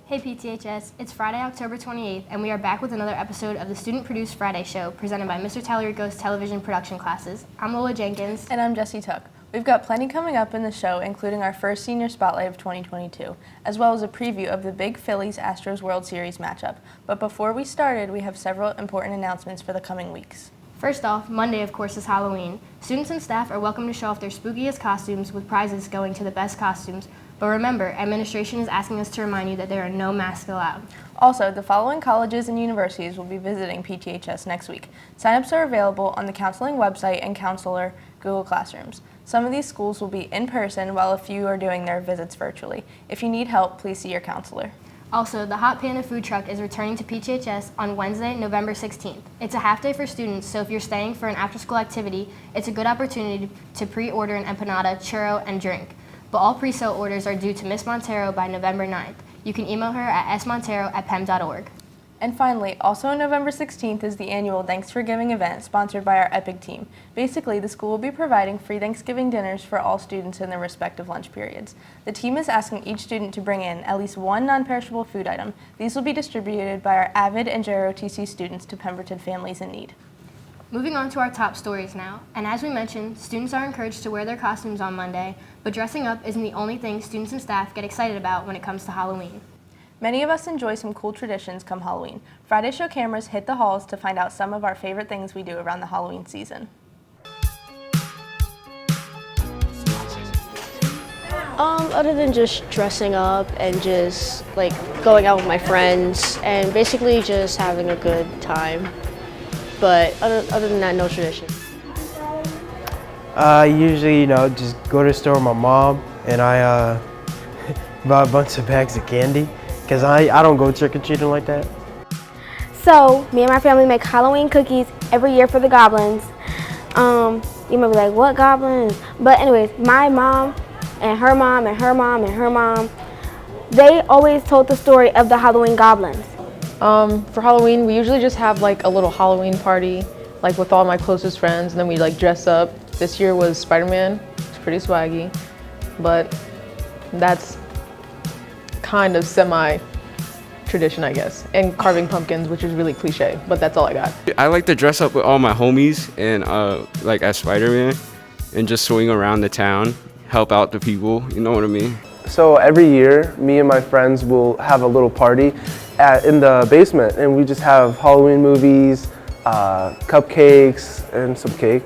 Hey PTHS, it's Friday, October 28th, and we are back with another episode of the student-produced Friday Show presented by Mr. Tallarico's television production classes. I'm Lola Jenkins. And I'm Jessie Tuck. We've got plenty coming up in the show, including our first senior spotlight of 2022, as well as a preview of the big Phillies-Astros World Series matchup. But before we started, we have several important announcements for the coming weeks. First off, Monday, of course, is Halloween. Students and staff are welcome to show off their spookiest costumes with prizes going to the best costumes. But remember, administration is asking us to remind you that there are no masks allowed. Also, the following colleges and universities will be visiting PTHS next week. Sign-ups are available on the counseling website and counselor Google Classrooms. Some of these schools will be in person while a few are doing their visits virtually. If you need help, please see your counselor. Also, the Hot Panda food truck is returning to PTHS on Wednesday, November 16th. It's a half day for students, so if you're staying for an after-school activity, it's a good opportunity to pre-order an empanada, churro, and drink. But all pre-sale orders are due to Miss Montero by November 9th. You can email her at smontero@pem.org. And finally, also on November 16th is the annual Thanks for Giving event sponsored by our EPIC team. Basically, the school will be providing free Thanksgiving dinners for all students in their respective lunch periods. The team is asking each student to bring in at least one non-perishable food item. These will be distributed by our AVID and JROTC students to Pemberton families in need. Moving on to our top stories now, and as we mentioned, students are encouraged to wear their costumes on Monday, but dressing up isn't the only thing students and staff get excited about when it comes to Halloween. Many of us enjoy some cool traditions come Halloween. Friday Show cameras hit the halls to find out some of our favorite things we do around the Halloween season. Other than just dressing up and just like going out with my friends and basically just having a good time. But other than that, no tradition. Usually, just go to the store with my mom and I buy a bunch of bags of candy because I don't go trick-or-treating like that. So, me and my family make Halloween cookies every year for the goblins. You might be like, what goblins? But anyways, my mom and her mom and her mom and her mom, they always told the story of the Halloween goblins. For Halloween, we usually just have like a little Halloween party, like with all my closest friends, and then we like dress up. This year was Spider-Man. It's pretty swaggy, but that's kind of semi-tradition, I guess. And carving pumpkins, which is really cliche, but that's all I got. I like to dress up with all my homies and like as Spider-Man and just swing around the town, help out the people, you know what I mean? So every year, me and my friends will have a little party in the basement, and we just have Halloween movies, cupcakes, and some cake,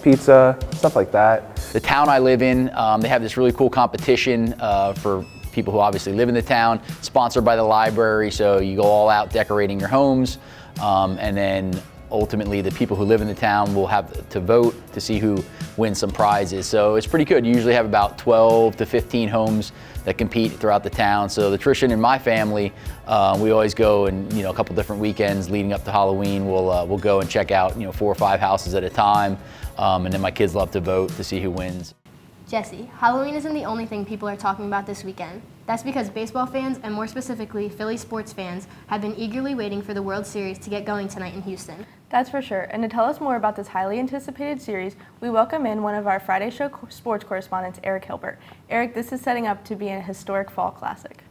pizza, stuff like that. The town I live in, they have this really cool competition for people who obviously live in the town, sponsored by the library, so you go all out decorating your homes, and then ultimately the people who live in the town will have to vote to see who wins some prizes. So it's pretty good. You usually have about 12 to 15 homes that compete throughout the town. So the tradition in my family, we always go and a couple different weekends leading up to Halloween, we'll go and check out 4 or 5 houses at a time, and then my kids love to vote to see who wins. Jesse, Halloween isn't the only thing people are talking about this weekend. That's because baseball fans, and more specifically Philly sports fans, have been eagerly waiting for the World Series to get going tonight in Houston. That's for sure. And to tell us more about this highly anticipated series, we welcome in one of our Friday Show sports correspondents, Eric Hilbert. Eric, this is setting up to be a historic fall classic.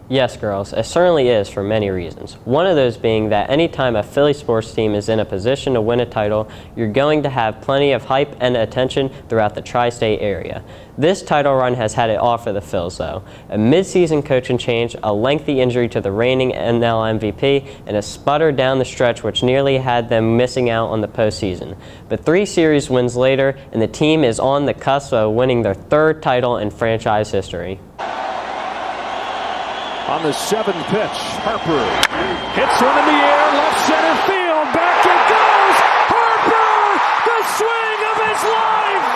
Yes, girls, it certainly is for many reasons. One of those being that anytime a Philly sports team is in a position to win a title, you're going to have plenty of hype and attention throughout the tri-state area. This title run has had it all for the Phils, though. A mid-season coaching change, a lengthy injury to the reigning NL MVP, and a sputter down the stretch which nearly had them missing out on the postseason. But 3 series wins later, and the team is on the cusp of winning their 3rd title in franchise history. On the 7th pitch, Harper hits one in the air, left center field, back it goes! Harper, the swing of his life!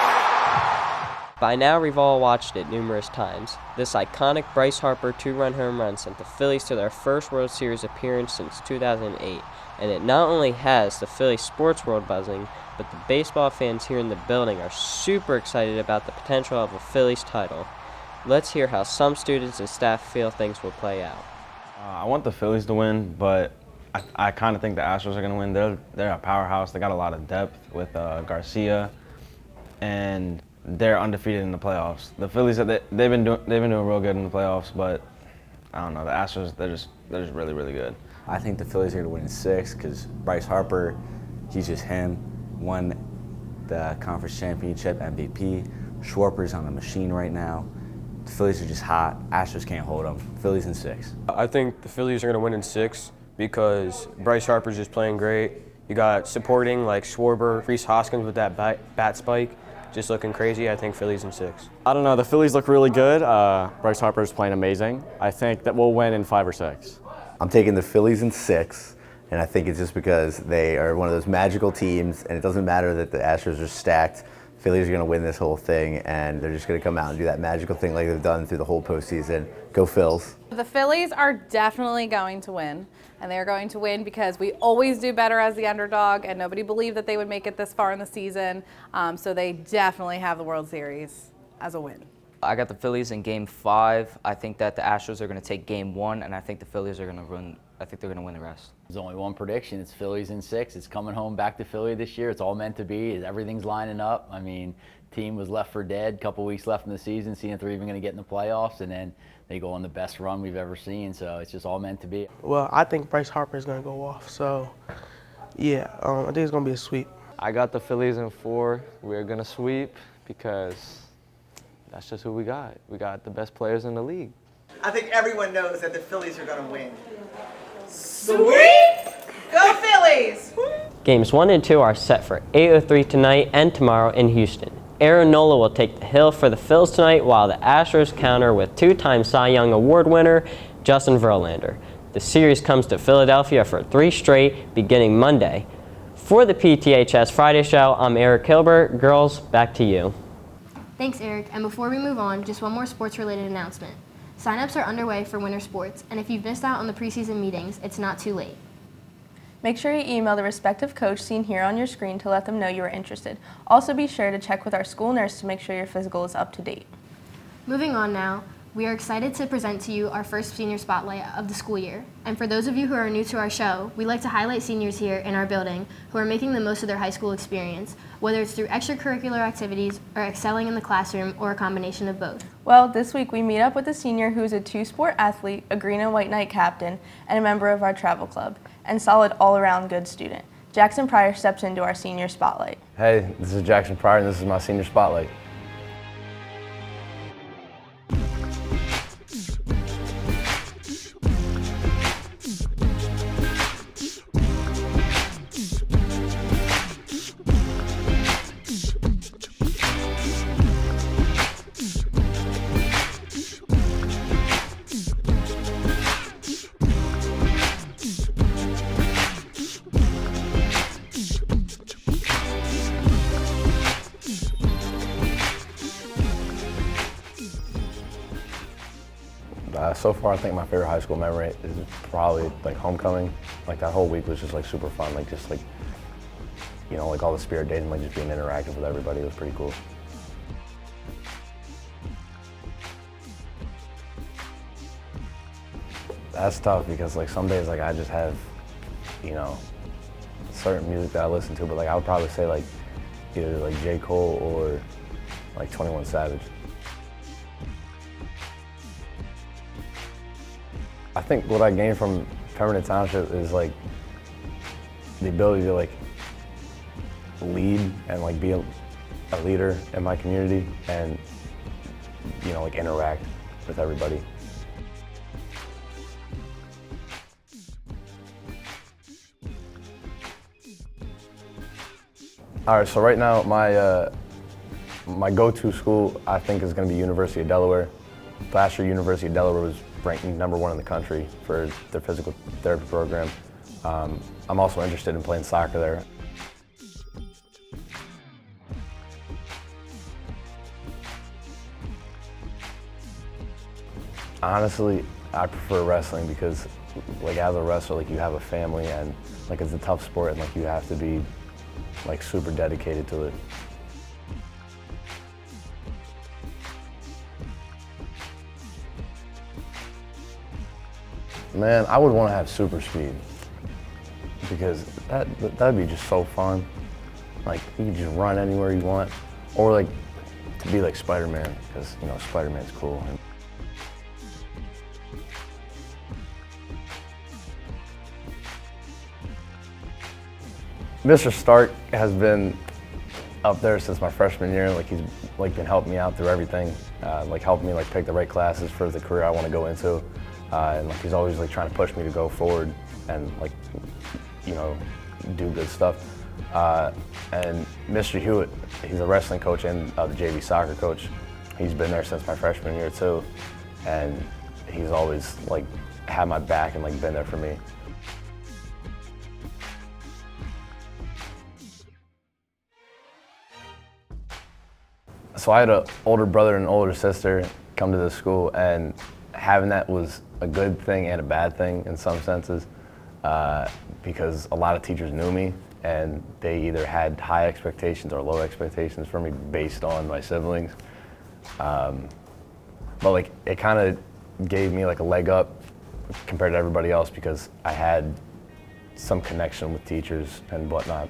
By now, we've all watched it numerous times. This iconic Bryce Harper 2-run home run sent the Phillies to their first World Series appearance since 2008, and it not only has the Philly sports world buzzing, but the baseball fans here in the building are super excited about the potential of a Phillies title. Let's hear how some students and staff feel things will play out. I want the Phillies to win, but I kind of think the Astros are going to win. They're a powerhouse. They got a lot of depth with Garcia, and they're undefeated in the playoffs. The Phillies, they've been doing real good in the playoffs, but I don't know, the Astros, they're just really, really good. I think the Phillies are going to win in 6 because Bryce Harper, he's just him, won the conference championship, MVP. Schwarber's on a machine right now. The Phillies are just hot. Astros can't hold them. Phillies in 6. I think the Phillies are going to win in 6 because Bryce Harper's just playing great. You got supporting like Schwarber, Rhys Hoskins with that bat spike, just looking crazy. I think Phillies in 6. I don't know. The Phillies look really good. Bryce Harper's playing amazing. I think that we'll win in 5 or 6. I'm taking the Phillies in 6, and I think it's just because they are one of those magical teams, and it doesn't matter that the Astros are stacked. Phillies are going to win this whole thing, and they're just going to come out and do that magical thing like they've done through the whole postseason. Go Phils. The Phillies are definitely going to win, and they're going to win because we always do better as the underdog, and nobody believed that they would make it this far in the season, so they definitely have the World Series as a win. I got the Phillies in Game 5. I think that the Astros are going to take Game 1, and I think the Phillies are going to win. I think they're going to win the rest. There's only one prediction. It's Phillies in 6. It's coming home back to Philly this year. It's all meant to be. Everything's lining up. I mean, team was left for dead. A couple weeks left in the season, seeing if they're even going to get in the playoffs, and then they go on the best run we've ever seen. So it's just all meant to be. Well, I think Bryce Harper is going to go off. So, yeah, I think it's going to be a sweep. I got the Phillies in 4. We're going to sweep because that's just who we got. We got the best players in the league. I think everyone knows that the Phillies are going to win. Sweep! Go Phillies! Games 1 and 2 are set for 8:03 tonight and tomorrow in Houston. Aaron Nola will take the hill for the Phils tonight, while the Astros counter with 2-time Cy Young Award winner Justin Verlander. The series comes to Philadelphia for 3 straight, beginning Monday. For the PTHS Friday Show, I'm Eric Hilbert. Girls, back to you. Thanks, Eric. And before we move on, just one more sports-related announcement. Sign-ups are underway for winter sports, and if you've missed out on the preseason meetings, it's not too late. Make sure you email the respective coach seen here on your screen to let them know you are interested. Also be sure to check with our school nurse to make sure your physical is up to date. Moving on now, we are excited to present to you our first senior spotlight of the school year. And for those of you who are new to our show, we like to highlight seniors here in our building who are making the most of their high school experience, whether it's through extracurricular activities or excelling in the classroom or a combination of both. Well, this week we meet up with a senior who is a 2-sport athlete, a green and white knight captain, and a member of our travel club, and solid all-around good student. Jackson Pryor steps into our senior spotlight. Hey, this is Jackson Pryor, and this is my senior spotlight. So far, I think my favorite high school memory is probably like homecoming. Like that whole week was just like super fun. Like just like, you know, like all the spirit days and like just being interactive with everybody. It was pretty cool. That's tough because like some days like I just have, you know, certain music that I listen to, but like I would probably say like either like J. Cole or like 21 Savage. I think what I gained from Pemberton Township is like the ability to like lead and like be a leader in my community and, you know, like interact with everybody. All right, so right now my go-to school I think is going to be University of Delaware. Last year, University of Delaware was ranked #1 in the country for their physical therapy program. I'm also interested in playing soccer there. Honestly, I prefer wrestling because, like, as a wrestler, like, you have a family and, like, it's a tough sport and, like, you have to be, like, super dedicated to it. Man, I would want to have super speed because that'd be just so fun. Like, you can just run anywhere you want, or like to be like Spider-Man because, you know, Spider-Man's cool. Mr. Stark has been up there since my freshman year. Like he's been helping me out through everything, helping me pick the right classes for the career I want to go into, and he's always trying to push me to go forward and do good stuff. And Mr. Hewitt, he's a wrestling coach and the JV soccer coach. He's been there since my freshman year too, and he's always had my back and been there for me. So I had an older brother and an older sister come to this school, and having that was a good thing and a bad thing in some senses, because a lot of teachers knew me and they either had high expectations or low expectations for me based on my siblings. But it kind of gave me a leg up compared to everybody else because I had some connection with teachers and whatnot.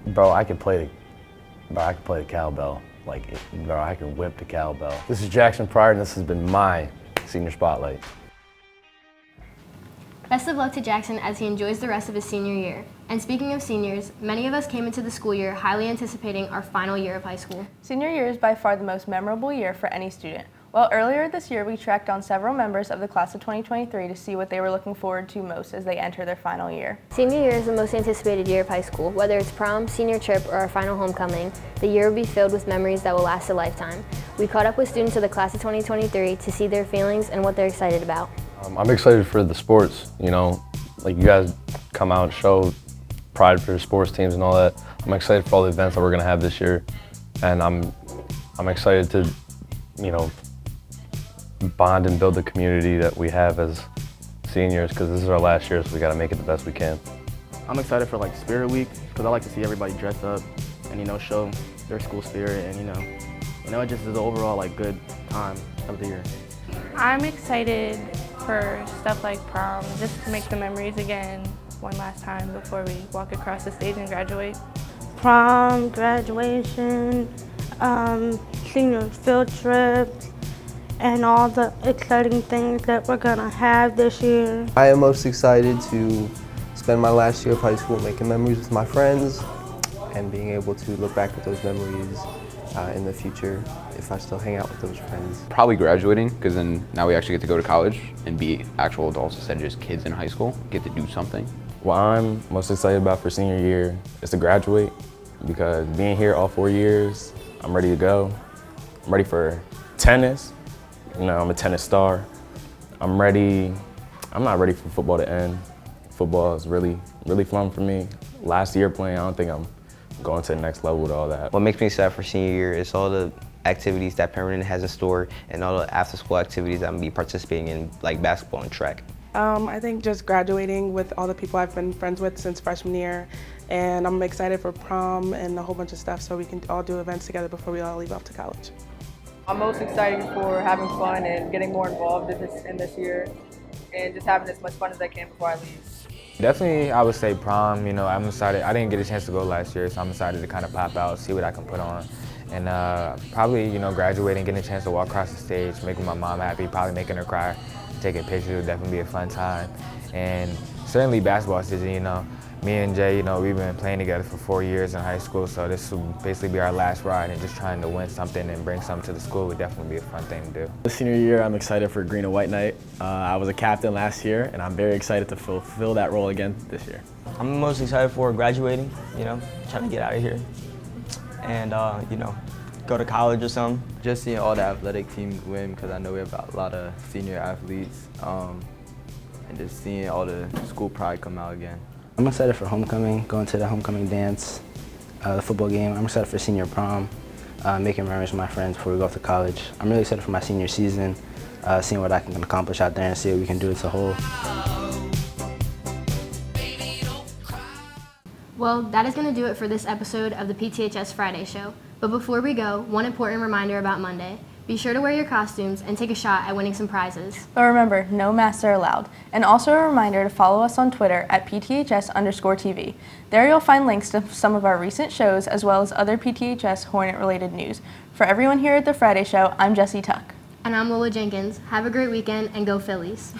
Bro, I could play the cowbell. Bro, I can whip the cowbell. This is Jackson Pryor, and this has been my Senior Spotlight. Best of luck to Jackson as he enjoys the rest of his senior year. And speaking of seniors, many of us came into the school year highly anticipating our final year of high school. Senior year is by far the most memorable year for any student. Well, earlier this year, we tracked down several members of the class of 2023 to see what they were looking forward to most as they enter their final year. Senior year is the most anticipated year of high school. Whether it's prom, senior trip, or our final homecoming, the year will be filled with memories that will last a lifetime. We caught up with students of the class of 2023 to see their feelings and what they're excited about. I'm excited for the sports, you guys come out and show pride for your sports teams and all that. I'm excited for all the events that we're gonna have this year, and I'm excited to, bond and build the community that we have as seniors, because this is our last year, so we gotta make it the best we can. I'm excited for Spirit Week, because I like to see everybody dress up and show their school spirit, and it just is an overall good time of the year. I'm excited for stuff like prom, just to make the memories again one last time before we walk across the stage and graduate. Prom, graduation, senior field trips, and all the exciting things that we're gonna have this year. I am most excited to spend my last year of high school making memories with my friends and being able to look back at those memories in the future if I still hang out with those friends. Probably graduating, because then now we actually get to go to college and be actual adults instead of just kids in high school, get to do something. What I'm most excited about for senior year is to graduate, because being here all 4 years, I'm ready to go. I'm ready for tennis. I'm a tennis star. I'm not ready for football to end. Football is really, really fun for me. Last year playing, I don't think I'm going to the next level with all that. What makes me excited for senior year is all the activities that Permanent has in store and all the after school activities I'm gonna be participating in, like basketball and track. I think just graduating with all the people I've been friends with since freshman year, and I'm excited for prom and a whole bunch of stuff so we can all do events together before we all leave off to college. I'm most excited for having fun and getting more involved in this year and just having as much fun as I can before I leave. Definitely, I would say prom. I'm excited. I didn't get a chance to go last year, so I'm excited to kind of pop out, see what I can put on. And probably, graduating, getting a chance to walk across the stage, making my mom happy, probably making her cry, taking pictures would definitely be a fun time. And certainly basketball season, me and Jay, we've been playing together for 4 years in high school, so this will basically be our last ride, and just trying to win something and bring something to the school would definitely be a fun thing to do. This senior year, I'm excited for Green and White Night. I was a captain last year, and I'm very excited to fulfill that role again this year. I'm most excited for graduating, trying to get out of here and, go to college or something. Just seeing all the athletic teams win, because I know we have a lot of senior athletes, and just seeing all the school pride come out again. I'm excited for homecoming, going to the homecoming dance, the football game. I'm excited for senior prom, making memories with my friends before we go off to college. I'm really excited for my senior season, seeing what I can accomplish out there and see what we can do as a whole. Well, that is going to do it for this episode of the PTHS Friday Show. But before we go, one important reminder about Monday. Be sure to wear your costumes and take a shot at winning some prizes. But remember, no masks are allowed. And also a reminder to follow us on Twitter at PTHS_TV. There you'll find links to some of our recent shows as well as other PTHS Hornet-related news. For everyone here at the Friday Show, I'm Jessie Tuck. And I'm Lola Jenkins. Have a great weekend and go Phillies.